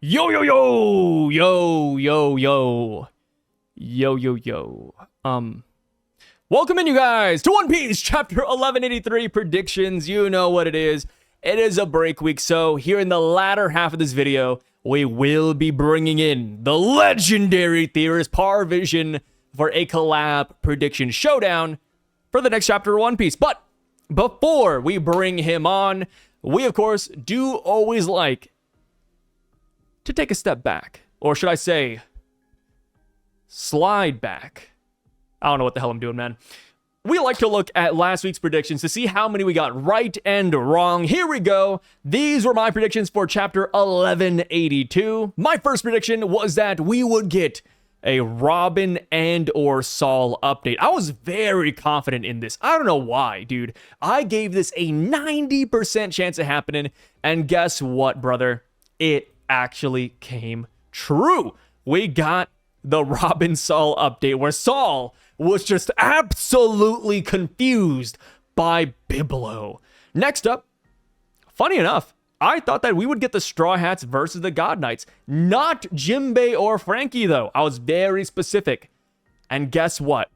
Yo, yo, yo, yo, yo, yo, yo, yo, yo. Welcome in, you guys, to One Piece Chapter 1183 predictions. You know what it is. It is a break week, so here in the latter half of this video, we will be bringing in the legendary theorist Parvision for a collab prediction showdown for the next chapter of One Piece. But before we bring him on, we, of course, do always like to take a step back, or should I say, slide back. I don't know what the hell I'm doing, man. We like to look at last week's predictions to see how many we got right and wrong. Here we go. These were my predictions for chapter 1182. My first prediction was that we would get a Robin and or Saul update. I was very confident in this. I don't know why, dude. I gave this a 90% chance of happening, and guess what, brother? It actually came true. We got the Robin Saul update where Saul was just absolutely confused by Biblo. Next up, funny enough, I thought that we would get the Straw Hats versus the God Knights. Not Jimbei or Frankie, though. I was very specific. And guess what?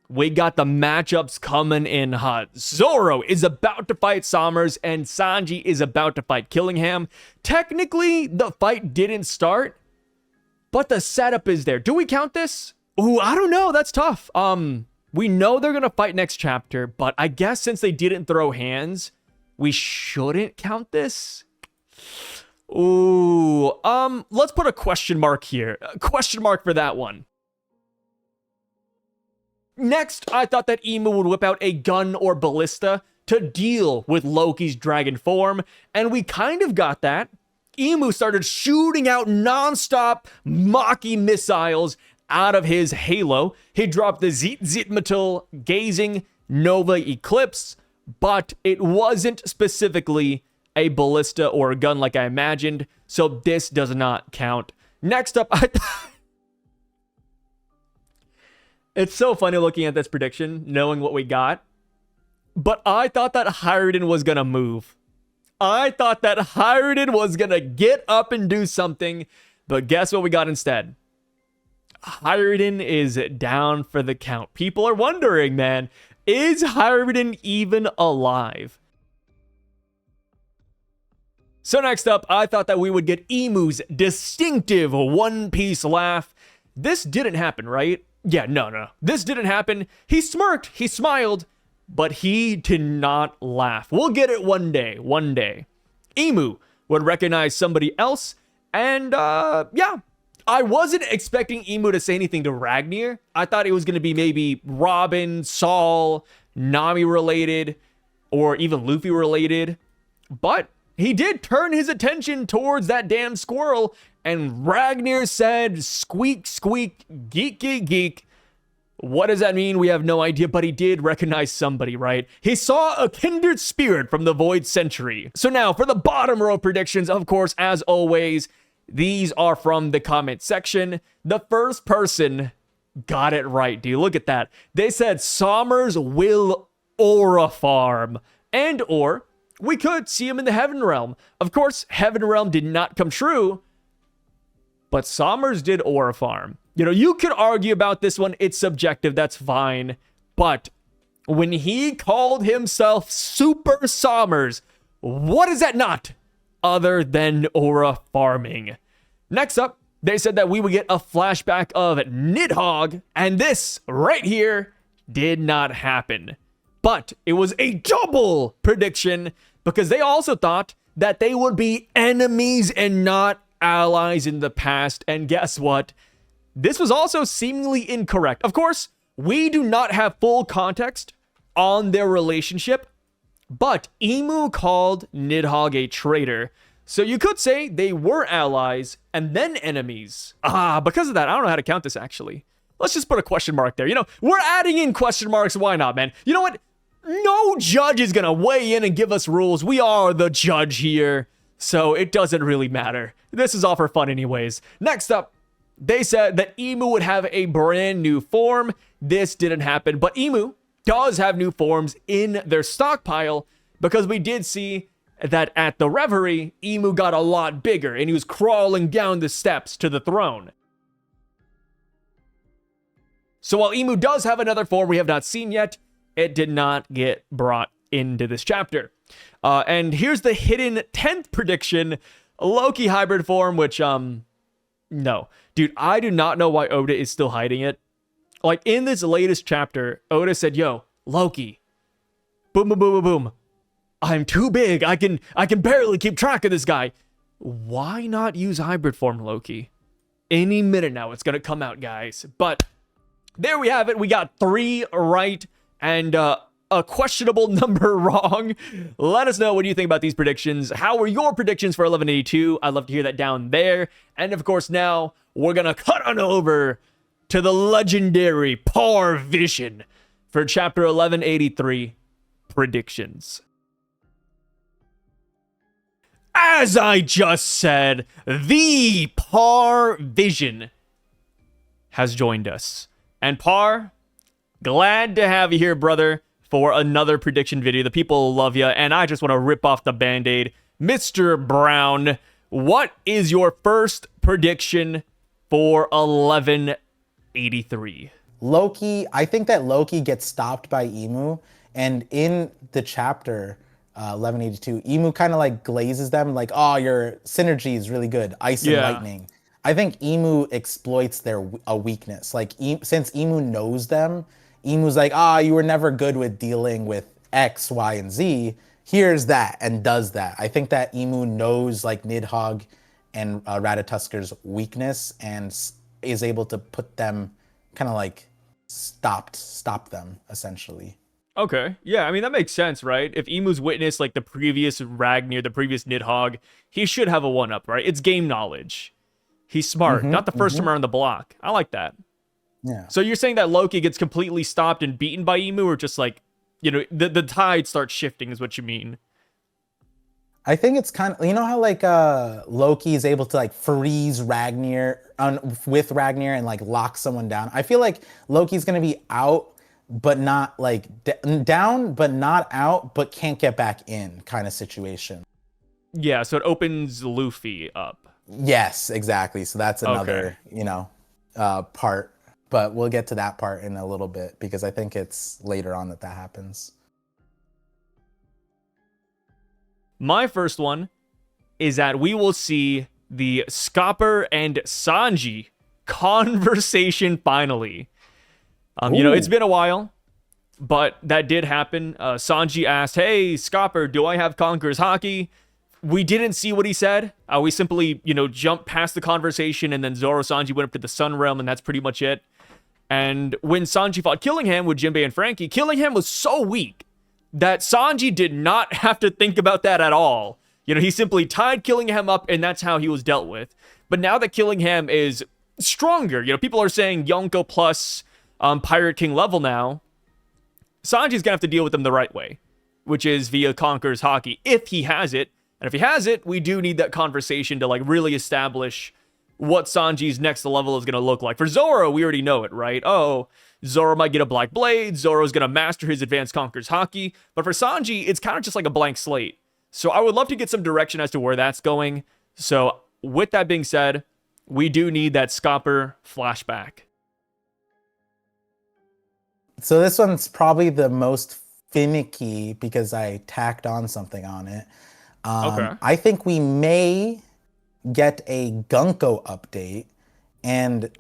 We got the matchups coming in hot. Zoro is about to fight Sommers, and Sanji is about to fight Killingham. Technically, the fight didn't start, but the setup is there. Do we count this? Ooh, I don't know. That's tough. We know they're gonna fight next chapter, but I guess since they didn't throw hands, we shouldn't count this. Ooh, let's put a question mark here. A question mark for that one. Next, I thought that Emu would whip out a gun or ballista to deal with Loki's dragon form, and we kind of got that. Emu started shooting out non-stop Maki missiles out of his halo. He dropped the Zit Gazing Nova Eclipse, but it wasn't specifically a ballista or a gun like I imagined, so this does not count. Next up, it's so funny looking at this prediction, knowing what we got. But I thought that Hyruden was going to move. I thought that Hyruden was going to get up and do something. But guess what we got instead? Hyruden is down for the count. People are wondering, man, is Hyruden even alive? So next up, I thought that we would get Emu's distinctive One Piece laugh. This didn't happen, right? Yeah, no. This didn't happen. He smirked, he smiled, but he did not laugh. We'll get it one day. Emu would recognize somebody else, and yeah. I wasn't expecting Emu to say anything to Ragnar. I thought it was going to be maybe Robin, Saul, Nami related, or even Luffy related. But he did turn his attention towards that damn squirrel, and Ragnar said, squeak, squeak, geek, geek, geek. What does that mean? We have no idea, but he did recognize somebody, right? He saw a kindred spirit from the Void Century. So now for the bottom row predictions, of course, as always, these are from the comment section. The first person got it right, dude. Look at that. They said Sommers will aura farm, and or we could see him in the Heaven Realm. Of course, Heaven Realm did not come true, but Sommers did aura farm. You know, you could argue about this one. It's subjective. That's fine. But when he called himself Super Sommers, what is that not other than aura farming? Next up, they said that we would get a flashback of Nidhogg, and this right here did not happen. But it was a double prediction because they also thought that they would be enemies and not allies in the past. And guess what? This was also seemingly incorrect. Of course, we do not have full context on their relationship, but Emu called Nidhogg a traitor. So you could say they were allies and then enemies. Because of that, I don't know how to count this actually. Let's just put a question mark there. You know, we're adding in question marks. Why not, man? You know what? No judge is going to weigh in and give us rules. We are the judge here. So it doesn't really matter. This is all for fun anyways. Next up, they said that Emu would have a brand new form. This didn't happen, but Emu does have new forms in their stockpile because we did see that at the Reverie, Imu got a lot bigger and he was crawling down the steps to the throne. So while Imu does have another form we have not seen yet, it did not get brought into this chapter. And here's the hidden 10th prediction, Loki hybrid form, which, no. Dude, I do not know why Oda is still hiding it. Like, in this latest chapter, Oda said, yo, Loki, boom, boom, boom, boom, boom. I'm too big. I can barely keep track of this guy. Why not use hybrid form, Loki? Any minute now, it's going to come out, guys. But there we have it. We got 3 right and a questionable number wrong. Let us know what you think about these predictions. How were your predictions for 1182? I'd love to hear that down there. And of course, now we're going to cut on over to the legendary Par Vision for chapter 1183 predictions. As I just said, the Par Vision has joined us. And Par, glad to have you here, brother, for another prediction video. The people love you, and I just want to rip off the Band-Aid. Mr. Brown, what is your first prediction for 1183? Loki, I think that Loki gets stopped by Imu, and in the chapter 1182, Imu kind of like glazes them, like, oh, your synergy is really good, ice and lightning. I think Imu exploits their a weakness. Like, since Imu knows them, Imu's like, you were never good with dealing with X, Y, and Z. Here's that, and does that. I think that Imu knows, like, Nidhogg and Ratatusker's weakness and is able to put them kind of like stop them, essentially. Okay, yeah, I mean, that makes sense, right? If Emu's witnessed, like, the previous Ragnir, the previous Nidhogg, he should have a 1-up, right? It's game knowledge. He's smart, not the first time around the block. I like that. Yeah. So you're saying that Loki gets completely stopped and beaten by Emu, or just like, you know, the tide starts shifting is what you mean? I think it's kind of, you know how like Loki is able to like freeze Ragnir with Ragnir and like lock someone down? I feel like Loki's going to be out, but not like down, but not out, but can't get back in kind of situation. Yeah, so it opens Luffy up. Yes, exactly. So that's another, you know, part. But we'll get to that part in a little bit because I think it's later on that happens. My first one is that we will see the Scopper and Sanji conversation finally. You know, it's been a while, but that did happen. Sanji asked, hey, Scopper, do I have Conqueror's Haki? We didn't see what he said. We simply, you know, jumped past the conversation, and then Zoro Sanji went up to the Sun Realm, and that's pretty much it. And when Sanji fought Killingham with Jinbei and Frankie, Killingham was so weak that Sanji did not have to think about that at all. You know, he simply tied Killingham up, and that's how he was dealt with. But now that Killingham is stronger, you know, people are saying Yonko plus Pirate King level now, Sanji's gonna have to deal with them the right way, which is via Conqueror's Haki, if he has it. And if he has it, we do need that conversation to like really establish what Sanji's next level is going to look like. For Zoro, we already know it, right? Oh, Zoro might get a Black Blade. Zoro's going to master his Advanced Conqueror's Haki. But for Sanji, it's kind of just like a blank slate. So I would love to get some direction as to where that's going. So with that being said, we do need that Scopper flashback. So this one's probably the most finicky because I tacked on something on it. I think we may get a Gunko update, and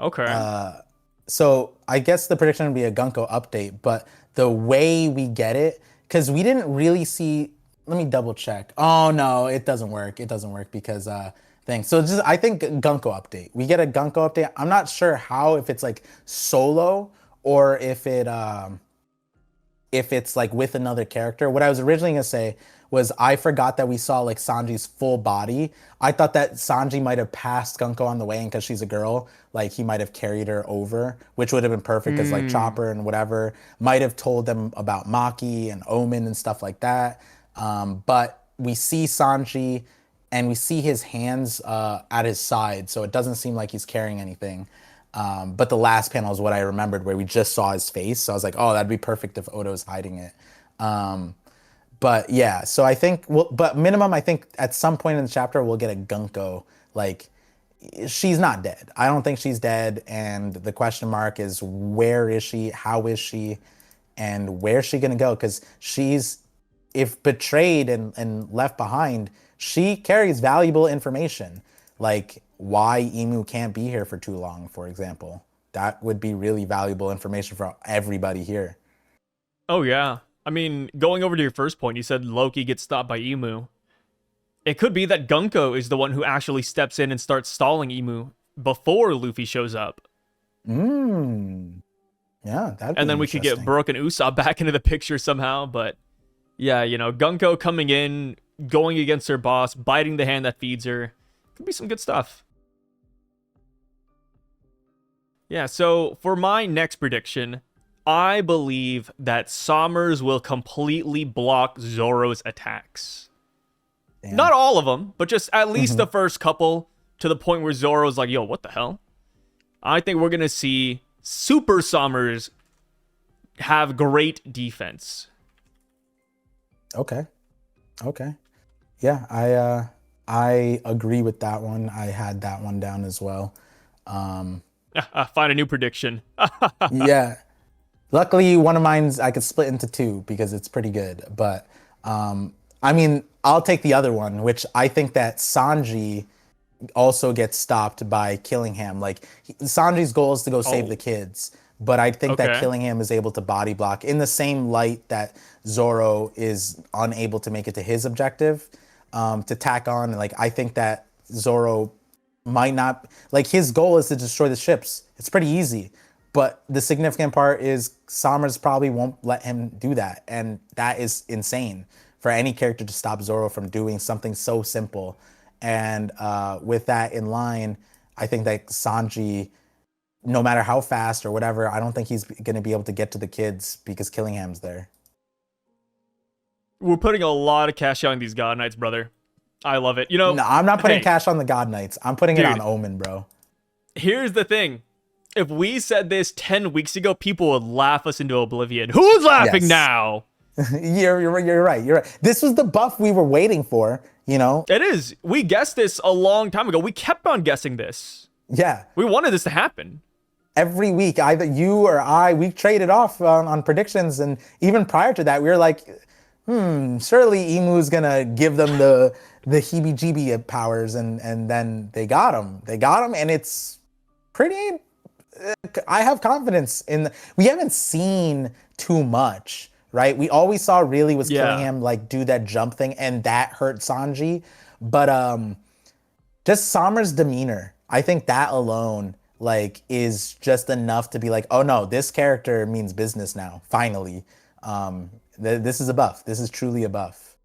so I guess the prediction would be a Gunko update, but the way we get it, because we didn't really see, let me double check. Oh no, it doesn't work. It doesn't work because thing. So just I think Gunko update. We get a Gunko update. I'm not sure how, if it's like solo or if it's like with another character. What I was originally gonna say was I forgot that we saw like Sanji's full body. I thought that Sanji might have passed Gunko on the way, and because she's a girl, like he might have carried her over, which would have been perfect because like Chopper and whatever might have told them about Maki and Omen and stuff like that. But we see Sanji and we see his hands at his side, so it doesn't seem like he's carrying anything. But the last panel is what I remembered, where we just saw his face. So I was like, oh, that'd be perfect if Odo's hiding it. But yeah, so I think but minimum, I think at some point in the chapter we'll get a Gunko. Like, she's not dead. I don't think she's dead, and the question mark is where is she? How is she? And where's she gonna go? Because she's, if betrayed and left behind, she carries valuable information, like why Emu can't be here for too long, for example. That would be really valuable information for everybody here. Oh yeah. I mean, going over to your first point, you said Loki gets stopped by Emu. It could be that Gunko is the one who actually steps in and starts stalling Emu before Luffy shows up. Mm. Yeah, that'd be And then we could get Brook and Usopp back into the picture somehow. But yeah, you know, Gunko coming in, going against her boss, biting the hand that feeds her. Could be some good stuff. Yeah, so for my next prediction, I believe that Sommers will completely block Zoro's attacks. Damn. Not all of them, but just at least the first couple, to the point where Zoro's like, yo, what the hell? I think we're going to see Super Sommers have great defense. Okay. Yeah, I agree with that one. I had that one down as well. Find a new prediction. Yeah. Luckily, one of mine's I could split into two because it's pretty good. But I mean, I'll take the other one, which I think that Sanji also gets stopped by Killingham. Like, Sanji's goal is to go save the kids, but I think that Killingham is able to body block in the same light that Zoro is unable to make it to his objective. To tack on, like, I think that Zoro might not, like, his goal is to destroy the ships. It's pretty easy. But the significant part is Sommers probably won't let him do that. And that is insane for any character to stop Zoro from doing something so simple. And with that in line, I think that Sanji, no matter how fast or whatever, I don't think he's going to be able to get to the kids because Killingham's there. We're putting a lot of cash on these God Knights, brother. I love it. You know, no, I'm not putting cash on the God Knights. I'm putting it on Omen, bro. Here's the thing. If we said this 10 weeks ago, people would laugh us into oblivion. Who's laughing now? You're right. This was the buff we were waiting for, you know? It is. We guessed this a long time ago. We kept on guessing this. Yeah. We wanted this to happen. Every week, either you or I, we traded off on predictions. And even prior to that, we were like, surely Emu's going to give them the heebie-jeebie powers. And then they got him. And it's pretty... I have confidence in... We haven't seen too much, right? We always saw really was Killingham like do that jump thing, and that hurt Sanji. But just Sommers' demeanor, I think that alone like is just enough to be like, oh no, this character means business now. Finally, this is a buff. This is truly a buff.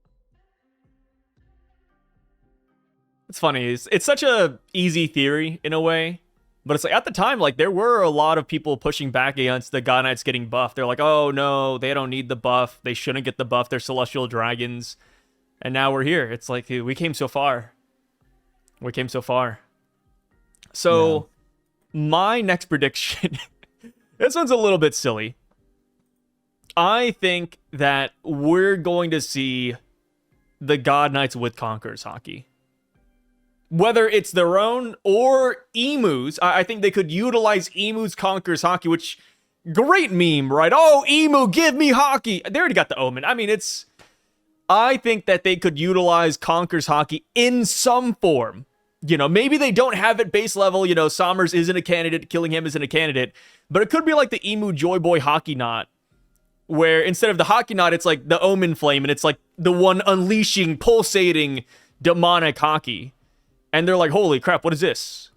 It's funny. It's such a easy theory in a way. But it's like, at the time, like, there were a lot of people pushing back against the God Knights getting buffed. They're like, oh, no, they don't need the buff. They shouldn't get the buff. They're celestial dragons. And now we're here. It's like, we came so far. So, my next prediction, this one's a little bit silly. I think that we're going to see the God Knights with Conqueror's Haki. Whether it's their own or Emu's, I think they could utilize Emu's Conqueror's Haki, which, great meme, right? Oh, Emu, give me Haki. They already got the Omen. I mean, I think that they could utilize Conqueror's Haki in some form. You know, maybe they don't have it base level. You know, Sommers isn't a candidate, Killingham isn't a candidate. But it could be like the Emu Joy Boy Haki Knot, where instead of the Haki Knot, it's like the Omen Flame, and it's like the one unleashing, pulsating, demonic Haki. And they're like, holy crap, what is this?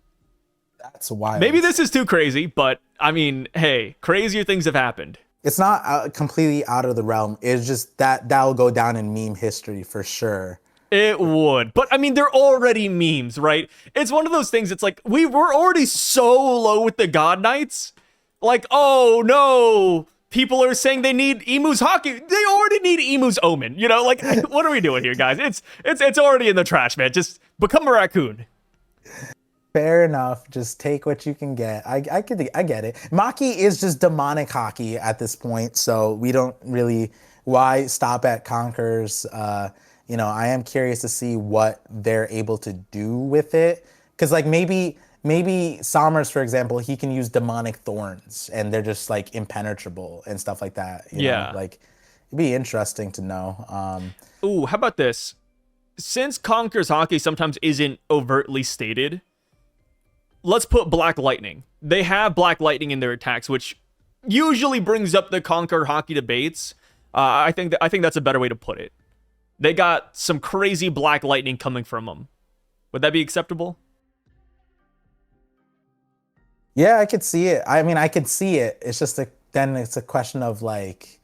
That's wild. Maybe this is too crazy, but I mean, hey, crazier things have happened. It's not completely out of the realm. It's just that'll go down in meme history for sure. It would. But I mean, they're already memes, right? It's one of those things. It's like, we're already so low with the God Knights. Like, oh no, people are saying they need Emu's Haki. They already need Emu's Omen. You know, like, what are we doing here, guys? It's already in the trash, man. Just become a raccoon. Fair enough. Just take what you can get. I get it. Maki is just demonic Haki at this point, so we don't really why stop at Conquerors? You know, I am curious to see what they're able to do with it. Because like maybe Somers, for example, he can use demonic thorns and they're just like impenetrable and stuff like that. You know, Yeah. like it'd be interesting to know. Ooh, how about this? Since Conqueror's Hockey sometimes isn't overtly stated, let's put Black Lightning. They have Black Lightning in their attacks, which usually brings up the Conqueror Hockey debates. I think that's a better way to put it. They got some crazy Black Lightning coming from them. Would that be acceptable? Yeah, I could see it. I mean, I could see it. It's just then it's a question of like,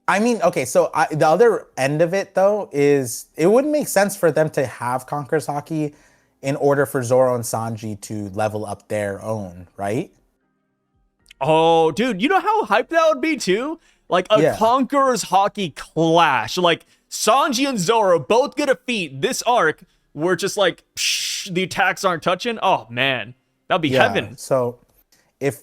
I mean, okay, so the other end of it though is it wouldn't make sense for them to have Conqueror's Hockey in order for Zoro and Sanji to level up their own, right? Oh, dude, you know how hyped that would be too? Like a Conqueror's Hockey clash. Like Sanji and Zoro both get a feat this arc where just like the attacks aren't touching. Oh man, that'd be heaven. So if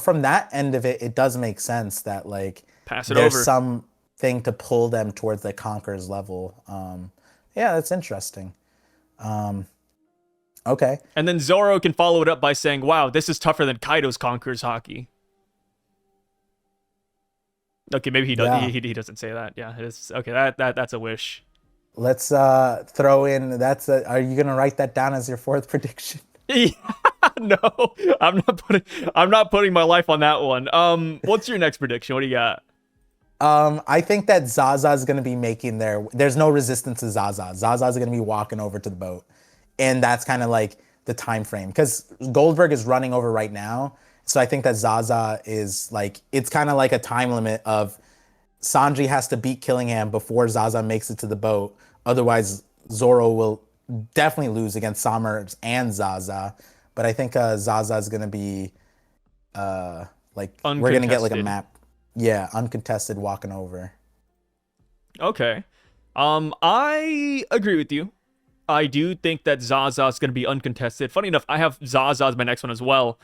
from that end of it, it does make sense that like there's something to pull them towards the Conqueror's level. Yeah, that's interesting. Okay. And then Zoro can follow it up by saying, wow, this is tougher than Kaido's Conqueror's Hockey. Okay, maybe he does. Yeah. He doesn't say that. Yeah, it is. Okay, that's a wish. Let's throw in. Are you gonna write that down as your fourth prediction? No, I'm not putting my life on that one. What's your next prediction? What do you got? I think that Zaza is gonna be making there's no resistance to Zaza. Zaza is gonna be walking over to the boat, and that's kind of like the time frame because Goldberg is running over right now. So I think that Zaza is like, it's kind of like a time limit of Sanji has to beat Killingham before Zaza makes it to the boat. Otherwise, Zoro will definitely lose against Somers and Zaza. But I think Zaza is going to be like, we're going to get like a map. Yeah, uncontested walking over. Okay. I agree with you. I do think that Zaza is going to be uncontested. Funny enough, I have Zaza as my next one as well.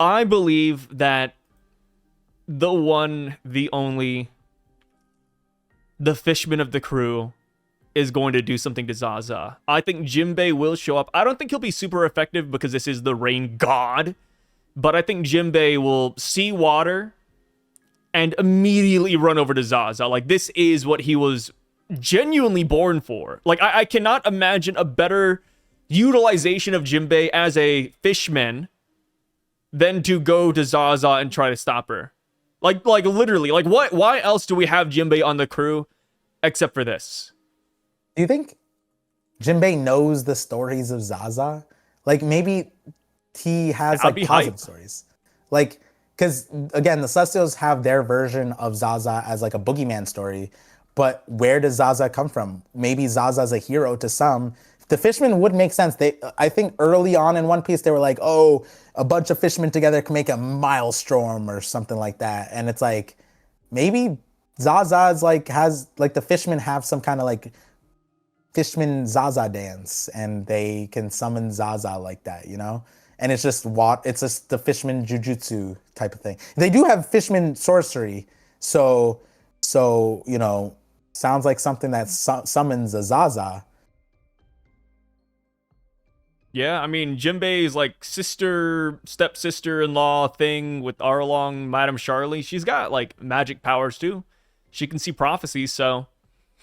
I believe that the one, the only, the fishman of the crew is going to do something to Zaza. I think Jinbei will show up. I don't think he'll be super effective because this is the rain god, but I think Jinbei will see water and immediately run over to Zaza. Like, this is what he was genuinely born for. Like, I cannot imagine a better utilization of Jinbei as a fishman than to go to Zaza and try to stop her. Like literally, like why else do we have Jinbei on the crew except for this? Do you think Jinbei knows the stories of Zaza? Like maybe he has like positive stories. Like, because again, the Celestials have their version of Zaza as like a boogeyman story, but where does Zaza come from? Maybe Zaza's a hero to some. The fishermen would make sense. I think early on in One Piece, they were like, oh, a bunch of fishermen together can make a maelstrom or something like that. And it's like, maybe Zaza's like, has like the fishermen have some kind of like Fishman Zaza dance and they can summon Zaza like that, you know? And it's just the Fishman Jujutsu type of thing. They do have Fishman sorcery. So, you know, sounds like something that summons a Zaza. Yeah, I mean, Jinbei's like stepsister-in-law thing with Arlong, Madame Charlie, she's got like magic powers too. She can see prophecies, so.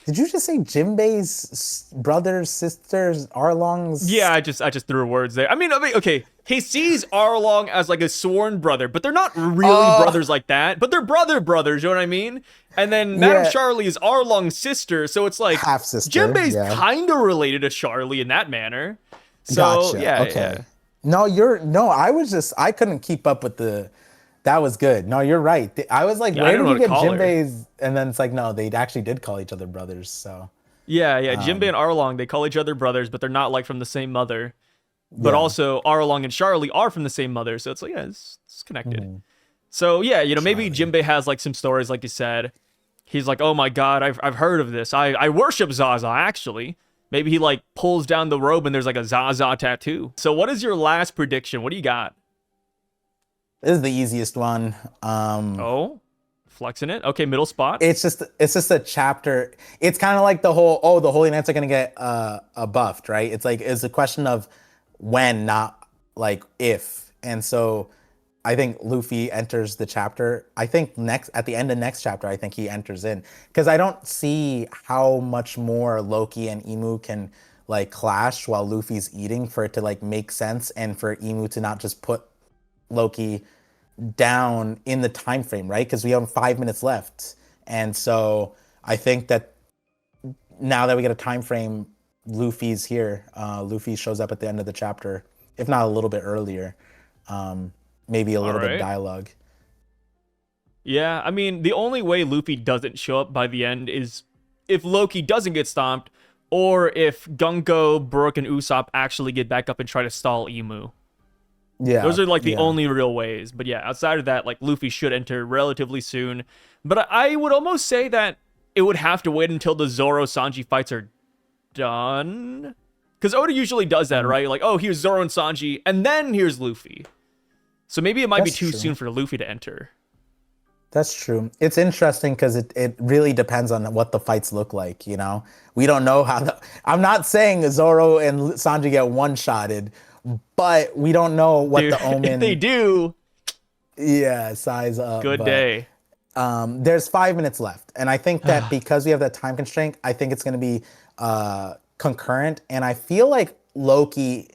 Did you just say Jinbei's brothers, sisters, Arlong's? Yeah, I just threw words there. I mean, okay, he sees Arlong as like a sworn brother, but they're not really brothers like that. But they're brothers, you know what I mean? And then Madame Charlie is Arlong's sister, so it's like half sister. Jinbei's kind of related to Charlie in that manner. So gotcha. Yeah, okay. Yeah. I couldn't keep up with that was good. No, you're right. I was like, where did you get Jinbei's? And then it's like, no, they actually did call each other brothers. So yeah. Jinbei and Arlong, they call each other brothers, but they're not like from the same mother. But also Arlong and Charlie are from the same mother, so it's like, yeah, it's connected. Mm. So yeah, you know, maybe Jinbei has like some stories, like you said. He's like, oh my god, I've heard of this. I worship Zaza actually. Maybe he like pulls down the robe and there's like a Zaza tattoo. So what is your last prediction? What do you got? This is the easiest one. Flexing it. Okay, middle spot. It's just a chapter. It's kind of like the whole the Holy Knights are gonna get buffed, right? It's like it's a question of when, not like if. And so I think Luffy enters the chapter. I think next at the end of next chapter, I think he enters in because I don't see how much more Loki and Emu can like clash while Luffy's eating for it to like make sense and for Emu to not just put Loki down in the time frame, right? Because we have 5 minutes left, and so I think that now that we get a time frame, Luffy's here. Luffy shows up at the end of the chapter, if not a little bit earlier. Maybe a little bit of dialogue. Yeah, I mean, the only way Luffy doesn't show up by the end is if Loki doesn't get stomped, or if Gunko, Brook, and Usopp actually get back up and try to stall Emu. Yeah, those are like the only real ways. But yeah, outside of that, like Luffy should enter relatively soon. But I would almost say that it would have to wait until the Zoro Sanji fights are done, because Oda usually does that, right? Like, oh, here's Zoro and Sanji, and then here's Luffy. So maybe it might be too soon for Luffy to enter. That's true. It's interesting because it really depends on what the fights look like, you know? We don't know how I'm not saying Zoro and Sanji get one-shotted, but we don't know what the Omen... If they do... Yeah, size up. Good day. There's 5 minutes left. And I think that because we have that time constraint, I think it's going to be concurrent. And I feel like Loki...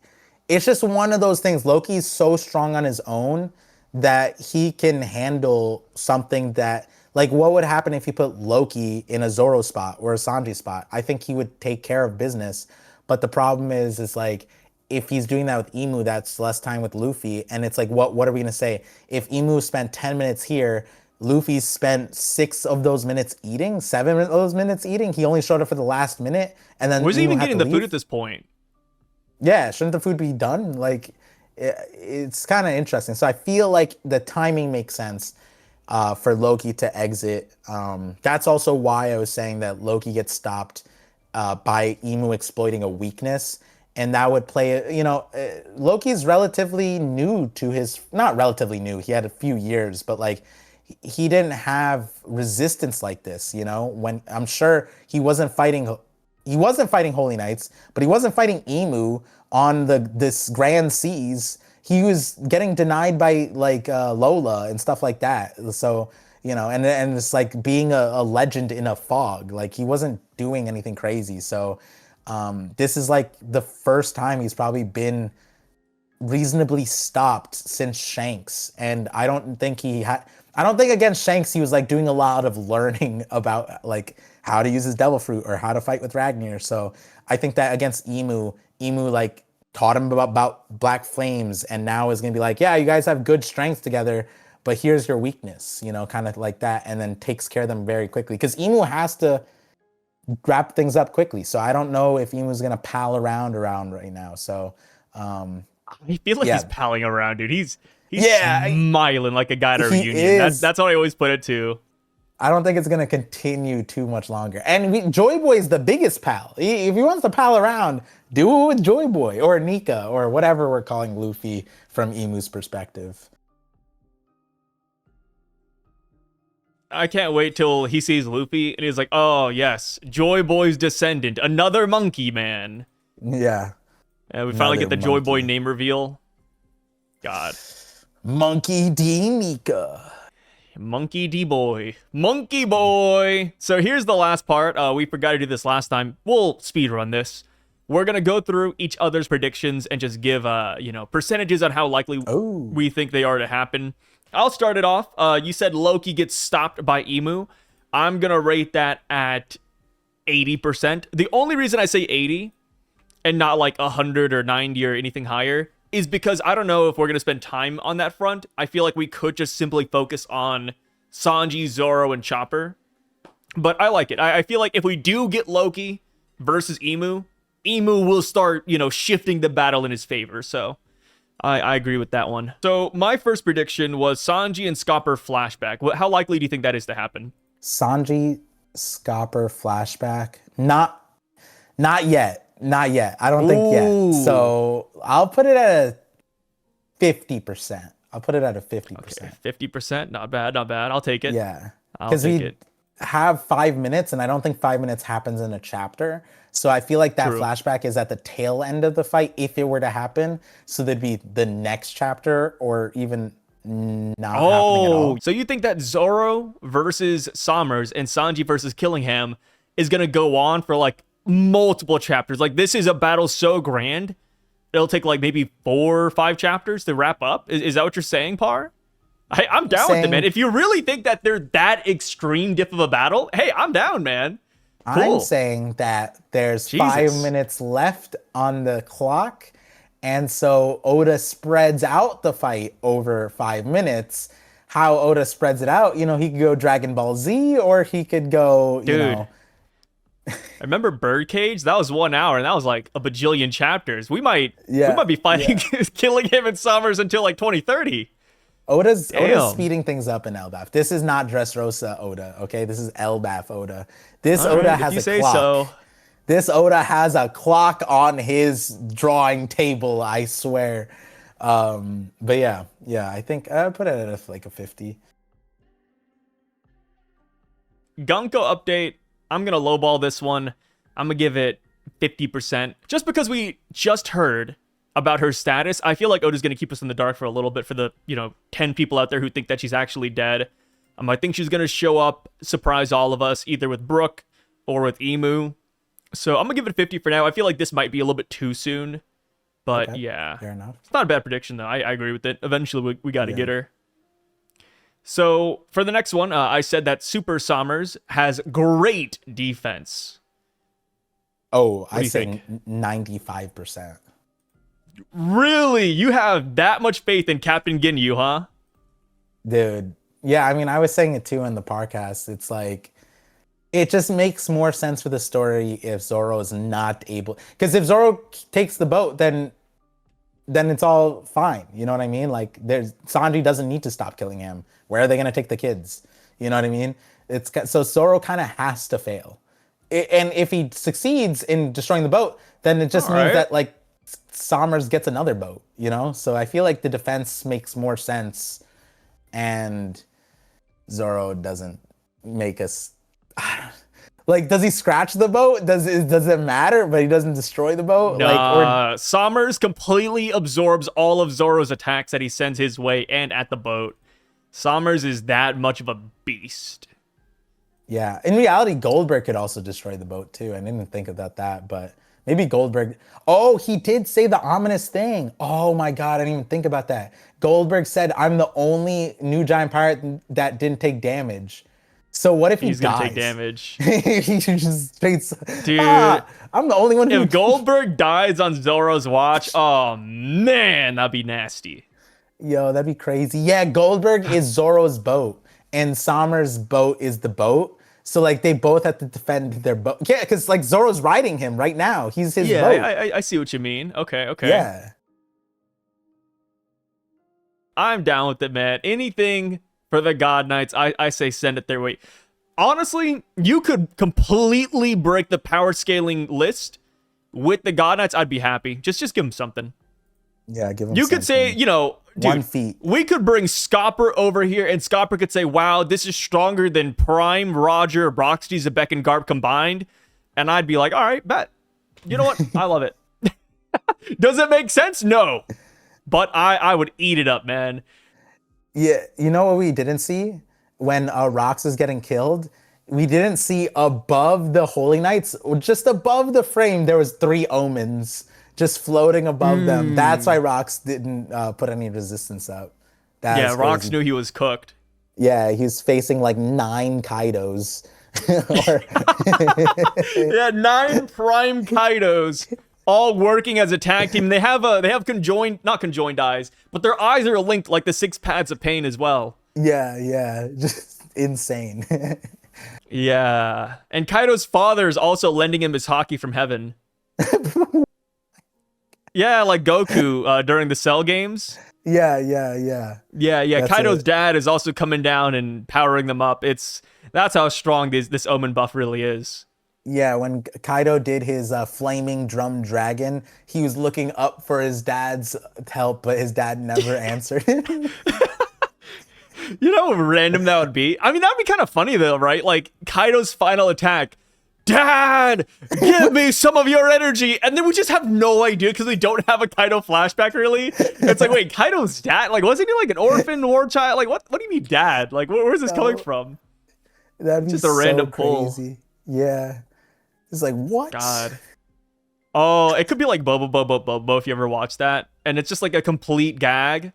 It's just one of those things. Loki's so strong on his own that he can handle something that, like, what would happen if you put Loki in a Zoro spot or a Sanji spot? I think he would take care of business. But the problem is like, if he's doing that with Emu, that's less time with Luffy. And it's like, what are we going to say? If Emu spent 10 minutes here, Luffy spent 6 of those minutes eating, 7 of those minutes eating. He only showed up for the last minute. And then was he even getting the food at this point? Yeah, shouldn't the food be done? Like, it's kind of interesting. So I feel like the timing makes sense for Loki to exit. That's also why I was saying that Loki gets stopped by Emu exploiting a weakness. And that would play, you know, Loki's relatively new to his, not relatively new, he had a few years, but like, he didn't have resistance like this, you know, when I'm sure he wasn't fighting Holy Knights, but he wasn't fighting Emu on this grand seas. He was getting denied by like Lola and stuff like that. So, you know, and it's like being a legend in a fog. Like he wasn't doing anything crazy. So this is like the first time he's probably been reasonably stopped since Shanks. And I don't think against Shanks he was like doing a lot of learning about like how to use his devil fruit or how to fight with Ragnar. So I think that against Emu like taught him about black flames, and now is gonna be like, yeah, you guys have good strengths together, but here's your weakness, you know, kind of like that, and then takes care of them very quickly. Because Emu has to wrap things up quickly. So I don't know if Emu's gonna pal around right now. So I feel like he's palling around, dude. He's smiling like a guy at a reunion. That's how I always put it too. I don't think it's going to continue too much longer. And Joy Boy's the biggest pal. If he wants to pal around, do it with Joy Boy or Nika or whatever we're calling Luffy from Emu's perspective. I can't wait till he sees Luffy and he's like, oh, yes, Joy Boy's descendant, another monkey man. Yeah. And we finally get the Joy Boy name reveal. God. Monkey D. Mika. Monkey D boy. Monkey boy. So here's the last part. We forgot to do this last time. We'll speed run this. We're going to go through each other's predictions and just give, percentages on how likely we think they are to happen. I'll start it off. You said Loki gets stopped by Emu. I'm going to rate that at 80%. The only reason I say 80 and not like 100 or 90 or anything higher is because I don't know if we're going to spend time on that front. I feel like we could just simply focus on Sanji, Zoro, and Chopper. But I like it. I feel like if we do get Loki versus Emu will start, shifting the battle in his favor. So I agree with that one. So my first prediction was Sanji and Scopper flashback. How likely do you think that is to happen? Sanji, Scopper flashback? Not yet. Not yet. I don't think yet. So I'll put it at a 50%. I'll put it at a 50%. Okay, 50%. Not bad. Not bad. I'll take it. Yeah. I'll Because take we it. have 5 minutes, and I don't think 5 minutes happens in a chapter. So I feel like that True. flashback is at the tail end of the fight if it were to happen. So there'd be the next chapter or even not happening at Oh, all. so you think that Zoro versus Summers and Sanji versus Killingham is gonna go on for like multiple chapters? Like this is a battle so grand, it'll take like maybe 4 or 5 chapters to wrap up. Is that what you're saying, Par? I'm down with it, man. If you really think that they're that extreme diff of a battle, hey, I'm down, man. Cool. I'm saying that there's Jesus. 5 minutes left on the clock. And so Oda spreads out the fight over 5 minutes. How Oda spreads it out, he could go Dragon Ball Z, or he could go, Dude. I remember Birdcage. That was 1 hour, and that was like a bajillion chapters. We might be fighting Killingham and Summers until like 2030. Oda's speeding things up in Elbaph. This is not Dressrosa Oda, okay? This is Elbaph Oda. This All Oda right, has if you a say clock. so. This Oda has a clock on his drawing table, I swear. But yeah, I think I put it at like a 50. Gunko update. I'm going to lowball this one. I'm going to give it 50%. Just because we just heard about her status, I feel like Oda's going to keep us in the dark for a little bit for the, 10 people out there who think that she's actually dead. I think she's going to show up, surprise all of us, either with Brook or with Emu. So I'm going to give it 50 for now. I feel like this might be a little bit too soon. But yeah. Fair enough. It's not a bad prediction, though. I agree with it. Eventually, we got to get her. So for the next one, I said that Super Summers has great defense. Oh, I say 95%. Really? You have that much faith in Captain Ginyu, huh? Dude. Yeah, I mean, I was saying it too in the podcast. It's like, it just makes more sense for the story if Zoro is not able. Because if Zoro takes the boat, then it's all fine. You know what I mean? Like, Sanji doesn't need to stop killing him. Where are they going to take the kids? You know what I mean? So Zoro kind of has to fail. And if he succeeds in destroying the boat, then it just means that, like, Summers gets another boat, So I feel like the defense makes more sense. And Zoro doesn't make us... Like, does he scratch the boat? Does it matter? But he doesn't destroy the boat? Nah, Summers completely absorbs all of Zoro's attacks that he sends his way and at the boat. Summers is that much of a beast. Yeah, in reality, Goldberg could also destroy the boat too. I didn't think about that, but maybe Goldberg... Oh, he did say the ominous thing. Oh my God, I didn't even think about that. Goldberg said, I'm the only new giant pirate that didn't take damage. So what if he's dies? Gonna take damage? He just straight... Dude, I'm the only one who... If Goldberg dies on Zoro's watch, oh man, that'd be nasty. Yo, that'd be crazy. Yeah, Goldberg is Zoro's boat, and Summers' boat is the boat. So, like, they both have to defend their boat. Yeah, because, like, Zoro's riding him right now. He's his boat. Yeah, I see what you mean. Okay. Yeah. I'm down with it, man. Anything for the God Knights, I say send it their way. Honestly, you could completely break the power scaling list with the God Knights. I'd be happy. Just give them something. Yeah, give him You could say, dude, 1 feet. We could bring Scopper over here, and Scopper could say, wow, this is stronger than Prime, Roger, Broxty, Zebek, and Garp combined. And I'd be like, all right, bet. You know what? I love it. Does it make sense? No. But I would eat it up, man. Yeah, you know what we didn't see? When Rox was getting killed, we didn't see above the Holy Knights, just above the frame, there was 3 omens just floating above them. That's why Rox didn't put any resistance up. Rox knew he was cooked. Yeah, he's facing like 9 Kaidos. Yeah, 9 Prime Kaidos, all working as a tag team. They have not conjoined eyes, but their eyes are linked like the 6 paths of pain as well. Yeah, just insane. Yeah, and Kaido's father is also lending him his hockey from heaven. Yeah, like Goku during the Cell games. Yeah. Yeah. Kaido's dad is also coming down and powering them up. That's how strong this Omen buff really is. Yeah, when Kaido did his flaming drum dragon, he was looking up for his dad's help, but his dad never answered him. You know how random that would be? I mean, that'd be kind of funny though, right? Like Kaido's final attack. Dad, give me some of your energy. And then we just have no idea because we don't have a Kaido flashback really. It's like, wait, Kaido's dad? Like, wasn't he like an orphan war child? Like, what do you mean dad? Like, where's this coming from? That'd be just a random crazy. Yeah. It's like, what? God. Oh, it could be like Bobo if you ever watched that. And it's just like a complete gag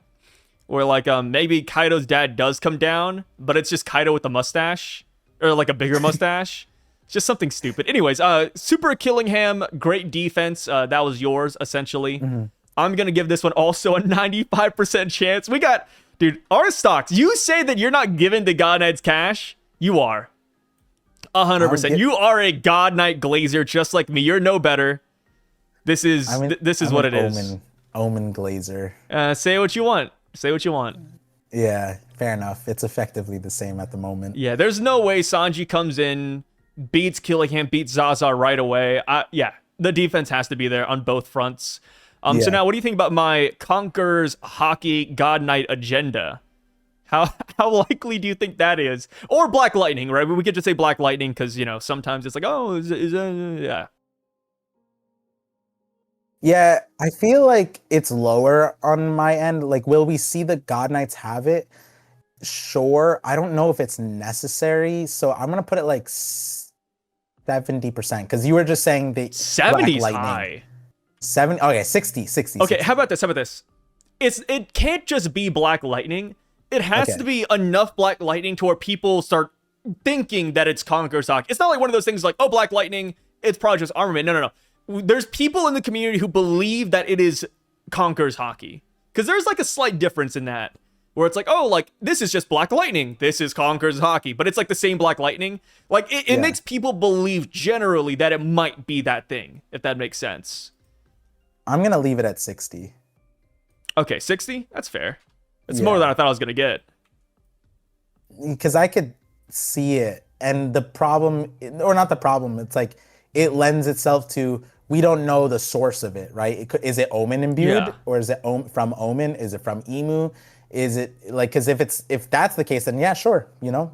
where like maybe Kaido's dad does come down, but it's just Kaido with a mustache or like a bigger mustache. Just something stupid. Anyways, Super Killingham, great defense. That was yours, essentially. I'm going to give this one also a 95% chance. We got, dude, our stocks. You say that you're not giving the God Knights cash. You are. 100%. You are a God Knight Glazer just like me. You're no better. This is what it is. Omen Glazer. Say what you want. Say what you want. Yeah, fair enough. It's effectively the same at the moment. Yeah, there's no way Sanji comes in, beats Killingham, beats Zaza right away. Yeah, the defense has to be there on both fronts. So now, what do you think about my Conquerors Hockey God Knight agenda? How likely do you think that is? Or Black Lightning, right? We could just say Black Lightning because, you know, sometimes it's like, oh, yeah. Yeah, I feel like it's lower on my end. Like, will we see the God Knights have it? Sure. I don't know if it's necessary. So I'm going to put it like 70% because you were just saying the 70's high. 70. Okay, 60. Okay, 60. how about this? It can't just be Black Lightning. It has to be enough Black Lightning to where people start thinking that it's Conqueror's Hockey. It's not like one of those things like, oh, Black Lightning, it's probably just armament. No. There's people in the community who believe that it is Conqueror's Hockey. Because there's like a slight difference in that. Where it's like, oh, like, this is just Black Lightning. This is Conqueror's Hockey. But it's like the same Black Lightning. Like, it makes people believe generally that it might be that thing, if that makes sense. I'm going to leave it at 60. Okay, 60? That's fair. It's more than I thought I was going to get. Because I could see it. And the problem, or not the problem, it's like, it lends itself to, we don't know the source of it, right? Is it Omen imbued? Or is it from Omen? Is it from Emu? Is it like, because if that's the case, then yeah, sure, you know.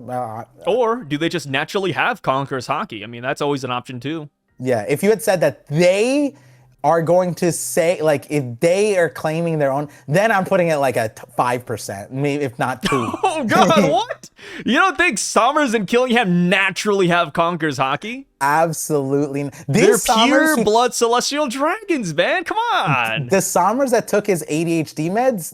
Or do they just naturally have Conqueror's Hockey? I mean, that's always an option too. Yeah, if you had said that they are going to say, like, if they are claiming their own, then I'm putting it like a 5%, maybe if not 2. Oh God, what? You don't think Sommers and Killingham naturally have Conqueror's Hockey? Absolutely. They're pure blood celestial dragons, man. Come on. The Sommers that took his ADHD meds,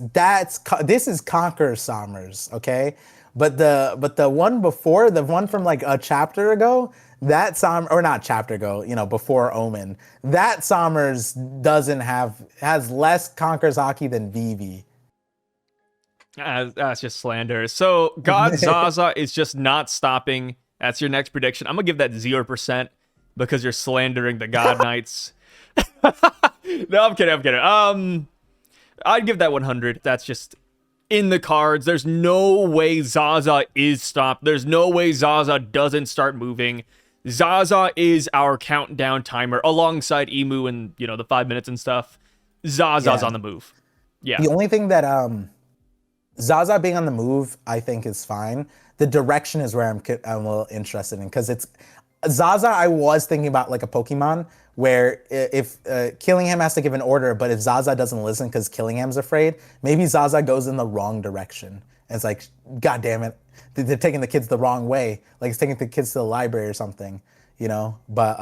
this is Conqueror Sommers, okay? But the one before, the one from like a chapter ago, that Sommers, or not chapter ago, you know, before Omen, that Sommers has less Conqueror's Hockey than Vivi. That's just slander. So God Zaza is just not stopping. That's your next prediction. I'm gonna give that 0% because you're slandering the God Knights. No, I'm kidding. I'd give that 100. That's just in the cards. There's no way Zaza is stopped. There's no way Zaza doesn't start moving. Zaza is our countdown timer alongside Emu and, you know, the 5 minutes and stuff. Zaza's on the move. Yeah. The only thing that Zaza being on the move, I think is fine. The direction is where I'm a little interested in, because it's Zaza. I was thinking about like a Pokemon where if Killingham has to give an order, but if Zaza doesn't listen because Killingham's afraid, maybe Zaza goes in the wrong direction. And it's like, God damn it, they're taking the kids the wrong way. Like it's taking the kids to the library or something, you know? But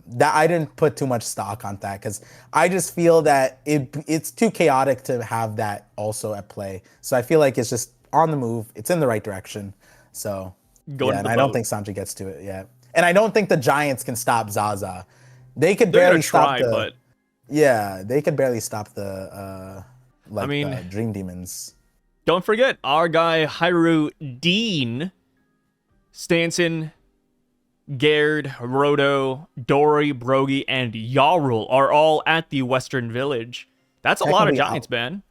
that I didn't put too much stock on that because I just feel that it's too chaotic to have that also at play. So I feel like it's just on the move. It's in the right direction. So and I don't think Sanji gets to it yet. And I don't think the Giants can stop Zaza. They could barely stop they could barely stop the Dream Demons. Don't forget our guy Hyrule Dean, Stanson, Gerd, Roto, Dory, Brogy, and Yarul are all at the Western Village. That's a lot of Giants, man.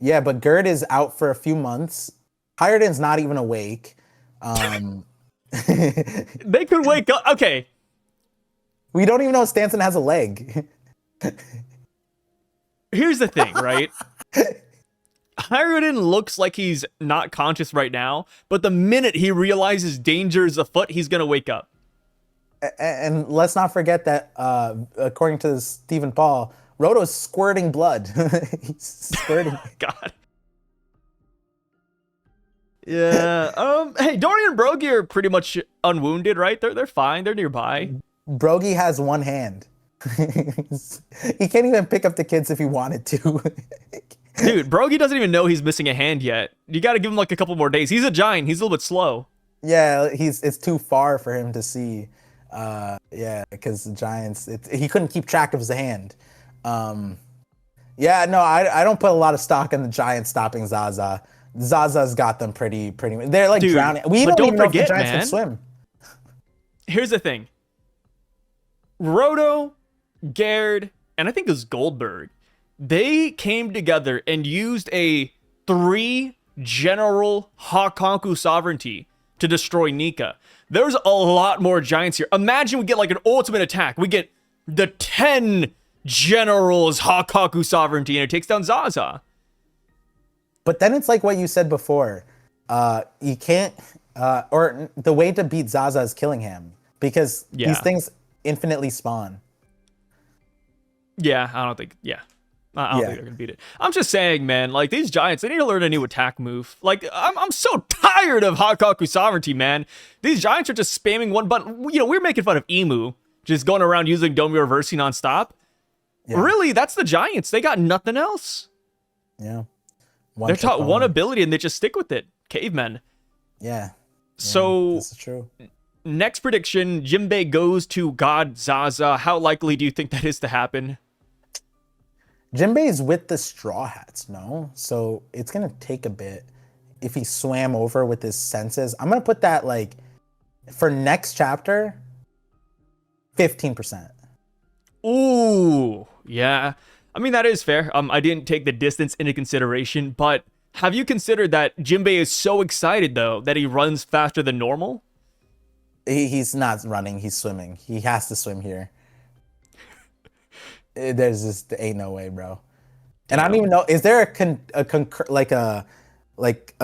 Yeah, but Gerd is out for a few months. Hyerden's not even awake. They could wake up. Okay. We don't even know if Stanson has a leg. Here's the thing, right? Harridan looks like he's not conscious right now, but the minute he realizes danger is afoot, he's gonna wake up. And let's not forget that, according to Stephen Paul, Roto's squirting blood. He's squirting. God. Yeah. Hey, Dorian and Brogy are pretty much unwounded, right? They're fine. They're nearby. Brogy has one hand. He can't even pick up the kids if he wanted to. Dude, Brogy doesn't even know he's missing a hand yet. You got to give him like a couple more days. He's a giant. He's a little bit slow. Yeah, it's too far for him to see. Yeah, because the Giants, he couldn't keep track of his hand. Yeah, no, I don't put a lot of stock in the Giants stopping Zaza. Zaza's got them pretty. They're like drowning. We don't even know if the Giants can swim. Here's the thing. Roto, Gerd, and I think it was Goldberg, they came together and used a 3-general Hakanku sovereignty to destroy Nika. There's a lot more giants here. Imagine we get like an ultimate attack. We get the 10 generals Hakanku sovereignty and it takes down Zaza. But then it's like what you said before. You can't, or the way to beat Zaza is killing him because these things infinitely spawn. Yeah, I don't think they're gonna beat it. I'm just saying, man, like these giants, they need to learn a new attack move. Like I'm so tired of Hakanku sovereignty, man. These giants are just spamming one button. You know, we're making fun of Emu just going around using Domi Reversi nonstop. Yeah. Really, that's the giants. They got nothing else. Yeah. They're taught one ability and they just stick with it. Cavemen. Yeah. So this is true. Next prediction, Jinbei goes to God Zaza. How likely do you think that is to happen? Jinbei's with the Straw Hats, no? So it's going to take a bit. If he swam over with his senses, I'm going to put that like for next chapter, 15%. Ooh, yeah. I mean, that is fair. I didn't take the distance into consideration, but have you considered that Jinbei is so excited, though, that he runs faster than normal? He's not running, he's swimming. He has to swim here. There's just ain't no way, bro. And I don't even know, is there a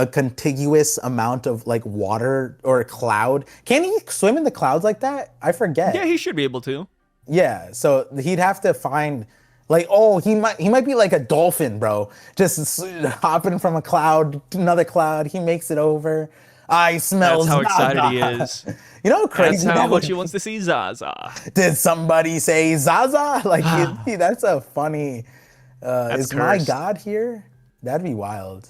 contiguous amount of like water or a cloud? Can he swim in the clouds like that? I forget. Yeah, he should be able to. Yeah, so he'd have to find like, oh, he might be like a dolphin, bro. Just hopping from a cloud to another cloud. He makes it over. I smell That's how Zaza. excited he is. You know how crazy That's how much he wants to see Zaza. Did somebody say Zaza? Like, that's a funny... is cursed. my God here? That'd be wild.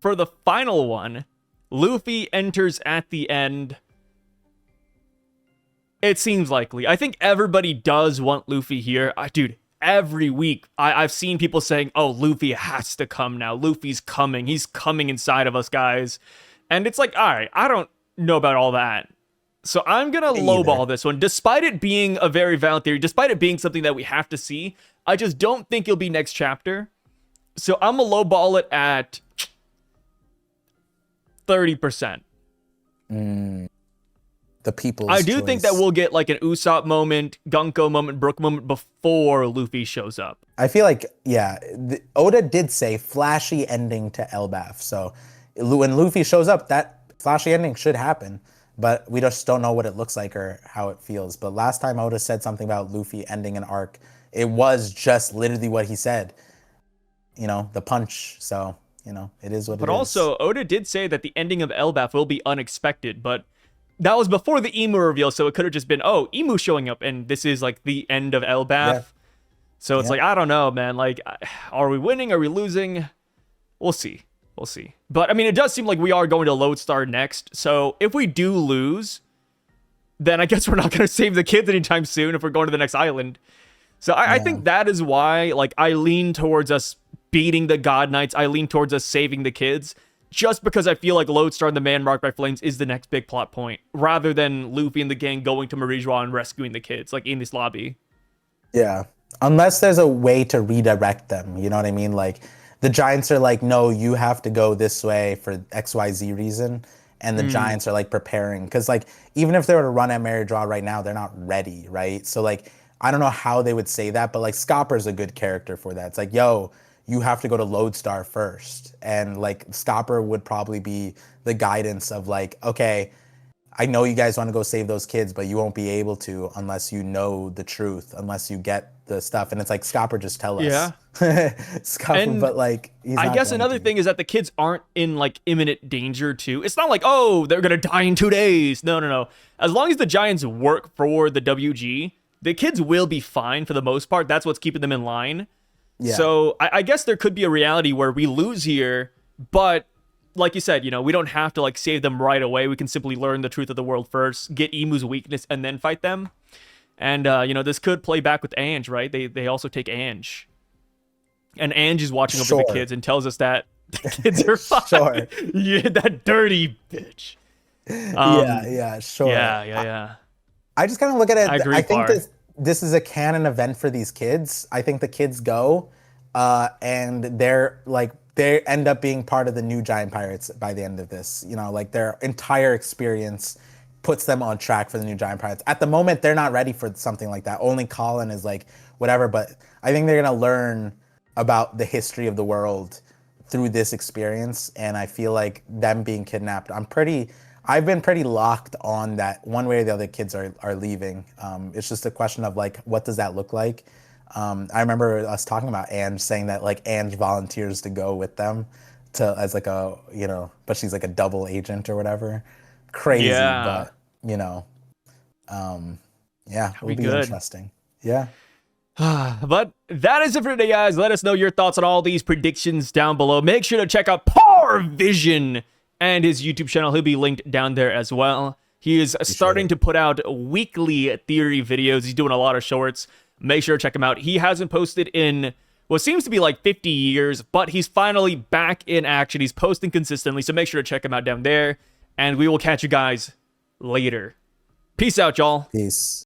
For the final one, Luffy enters at the end. It seems likely. I think everybody does want Luffy here. Dude, every week I've seen people saying, oh, Luffy has to come now. Luffy's coming. He's coming inside of us, guys. And it's like, all right, I don't know about all that. So I'm going to lowball this one. Despite it being a very valid theory, despite it being something that we have to see, I just don't think it'll be next chapter. So I'm going to lowball it at 30%. The people's I do choice. think that we'll get like an Usopp moment, Gunko moment, Brook moment before Luffy shows up. I feel like, yeah, Oda did say flashy ending to Elbaph. So when Luffy shows up, that flashy ending should happen. But we just don't know what it looks like or how it feels. But last time Oda said something about Luffy ending an arc, it was just literally what he said. You know, the punch. So, you know, it is what it is. But also, Oda did say that the ending of Elbaph will be unexpected, but that was before the Emu reveal, so it could have just been, oh, Emu showing up, and this is like the end of Elbaph. Yeah. So it's like, I don't know, man. Like, are we winning? Are we losing? We'll see. We'll see. But, I mean, it does seem like we are going to Lodestar next. So if we do lose, then I guess we're not going to save the kids anytime soon if we're going to the next island. So I think that is why, like, I lean towards us beating the God Knights. I lean towards us saving the kids. Just because I feel like Lodestar and the Man Marked by Flames is the next big plot point, rather than Luffy and the gang going to Marijua and rescuing the kids, like in this lobby. Yeah. Unless there's a way to redirect them, you know what I mean? Like, the Giants are like, no, you have to go this way for XYZ reason. And the Giants are like preparing. Because like, even if they were to run at Marijua right now, they're not ready, right? So like, I don't know how they would say that, but like Scopper's a good character for that. It's like, yo, you have to go to Lodestar first. And like Scopper would probably be the guidance of like, okay, I know you guys want to go save those kids, but you won't be able to unless you know the truth, unless you get the stuff. And it's like, Scopper, just tell us. Yeah. Scopper, And but like, he's I not guess going another to. thing is that the kids aren't in like imminent danger too. It's not like, oh, they're gonna die in 2 days. No, no, no. As long as the Giants work for the WG, the kids will be fine for the most part. That's what's keeping them in line. Yeah. So I guess there could be a reality where we lose here, but like you said, you know, we don't have to like save them right away. We can simply learn the truth of the world first, get Emu's weakness, and then fight them. And you know, this could play back with Ange, right? They also take Ange. And Ange is watching over the kids and tells us that the kids are fine. Sure. Yeah, that dirty bitch. Yeah, sure. Yeah. I just kind of look at it. I agree, I think Far. this is a canon event for these kids. I think the kids go, and they end up being part of the new Giant Pirates by the end of this. You know, like their entire experience puts them on track for the new Giant Pirates. At the moment, they're not ready for something like that. Only Colin is like whatever, but I think they're gonna learn about the history of the world through this experience, and I feel like them being kidnapped, I've been pretty locked on that one way or the other kids are leaving. It's just a question of like, what does that look like? I remember us talking about Ange saying that like Ange volunteers to go with them as like a, you know, but she's like a double agent or whatever. Crazy, Yeah. but you know, yeah, it'll be good. interesting. Yeah. But that is it for today, guys. Let us know your thoughts on all these predictions down below. Make sure to check out Par Vision and his YouTube channel. He'll be linked down there as well. He is starting to put out weekly theory videos. He's doing a lot of shorts. Make sure to check him out. He hasn't posted in what seems to be like 50 years, but he's finally back in action. He's posting consistently, so make sure to check him out down there. And we will catch you guys later. Peace out, y'all. Peace.